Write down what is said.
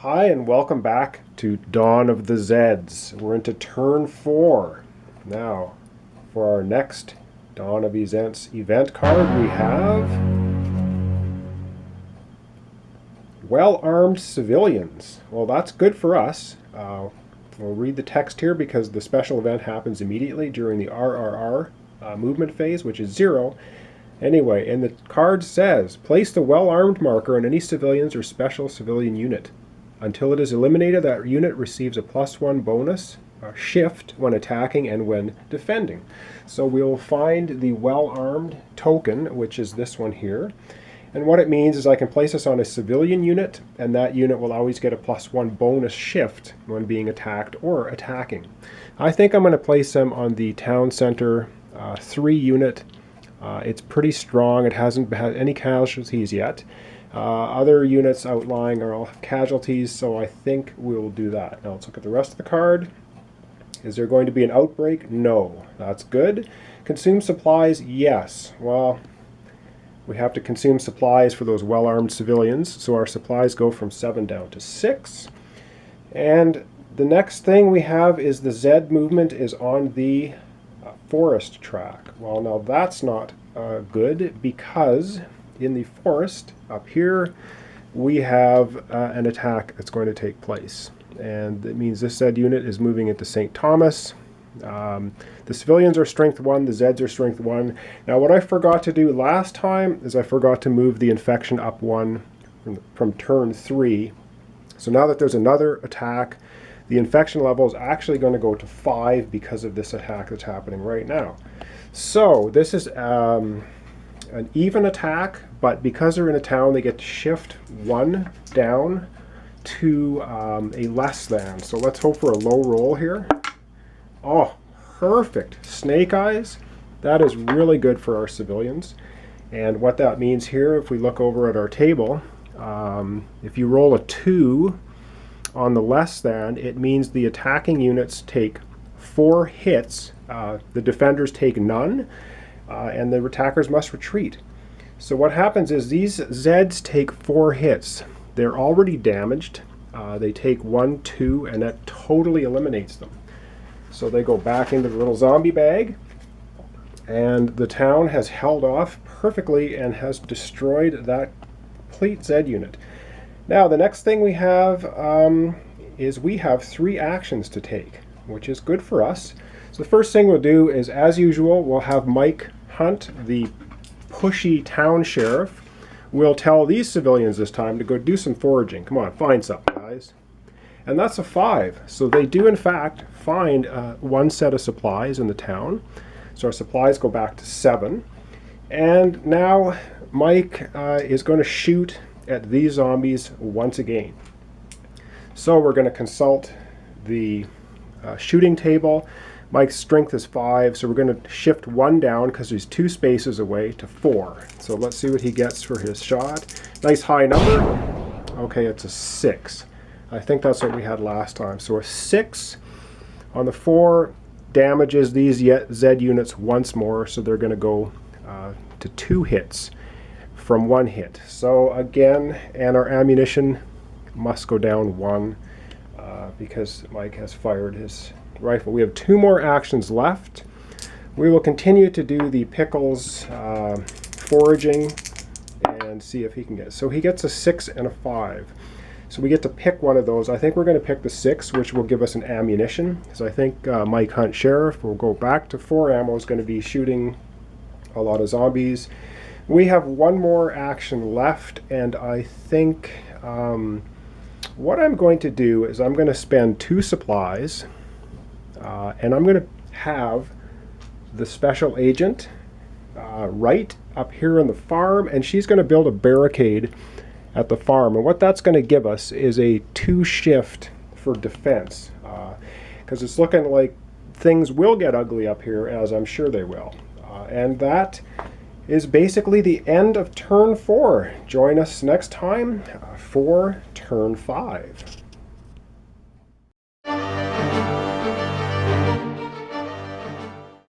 Hi and welcome back to Dawn of the Zeds. We're into turn 4. Now, for our next Dawn of Zeds event card, we have well-armed civilians. Well, that's good for us. We'll read the text here because the special event happens immediately during the RRR movement phase, which is 0. Anyway, and the card says, place the well-armed marker on any civilians or special civilian unit. Until it is eliminated, that unit receives a +1 bonus shift when attacking and when defending. So we'll find the well-armed token, which is this one here. And what it means is I can place this on a civilian unit, and that unit will always get a +1 bonus shift when being attacked or attacking. I think I'm going to place them on the town center 3 unit. It's pretty strong. It hasn't had any casualties yet. Other units outlying are all casualties, so I think we'll do that. Now let's look at the rest of the card. Is there going to be an outbreak? No. That's good. Consume supplies? Yes. Well, we have to consume supplies for those well-armed civilians, so our supplies go from 7 down to 6. And the next thing we have is the Zed movement is on the forest track. Well, now that's not good, because in the forest up here we have an attack that's going to take place, and it means this Zed unit is moving into St. Thomas. The civilians are strength 1, the Zeds are strength 1. Now what I forgot to do last time is I forgot to move the infection up 1 from turn 3. So now that there's another attack, the infection level is actually going to go to 5 because of this attack that's happening right now. So this is an even attack, but because they're in a town, they get to shift 1 down to a less than. So let's hope for a low roll here. Oh, perfect. Snake eyes. That is really good for our civilians. And what that means here, if we look over at our table, if you roll a 2 on the less than, it means the attacking units take 4 hits, the defenders take none, and the attackers must retreat. So what happens is these Zeds take 4 hits. They're already damaged. They take 1, 2, and that totally eliminates them. So they go back into the little zombie bag, and the town has held off perfectly and has destroyed that complete Zed unit. Now the next thing we have is we have 3 actions to take, which is good for us. So the first thing we'll do is, as usual, we'll have Mike Hunt, the pushy town sheriff, will tell these civilians this time to go do some foraging. Come on, find something, guys. And that's a 5. So they do, in fact, find 1 set of supplies in the town. So our supplies go back to 7. And now Mike is going to shoot at these zombies once again. So we're going to consult the shooting table. Mike's strength is 5, so we're going to shift 1 down because he's 2 spaces away to 4. So let's see what he gets for his shot. Nice high number. Okay, it's a 6. I think that's what we had last time. So a 6 on the 4 damages these Zed units once more, so they're going to go to 2 hits from 1 hit. So again, and our ammunition must go down 1 because Mike has fired his rifle. We have 2 more actions left. We will continue to do the Pickles foraging and see if he can get. So he gets a 6 and a 5. So we get to pick one of those. I think we're going to pick the 6, which will give us an ammunition. So I think Mike Hunt Sheriff will go back to 4 ammo. Is going to be shooting a lot of zombies. We have 1 more action left, and I think what I'm going to do is I'm going to spend 2 supplies, and I'm going to have the special agent Wright up here on the farm, and she's going to build a barricade at the farm. And what that's going to give us is a 2 shift for defense, because it's looking like things will get ugly up here, as I'm sure they will. And that is basically the end of turn 4. Join us next time for turn 5.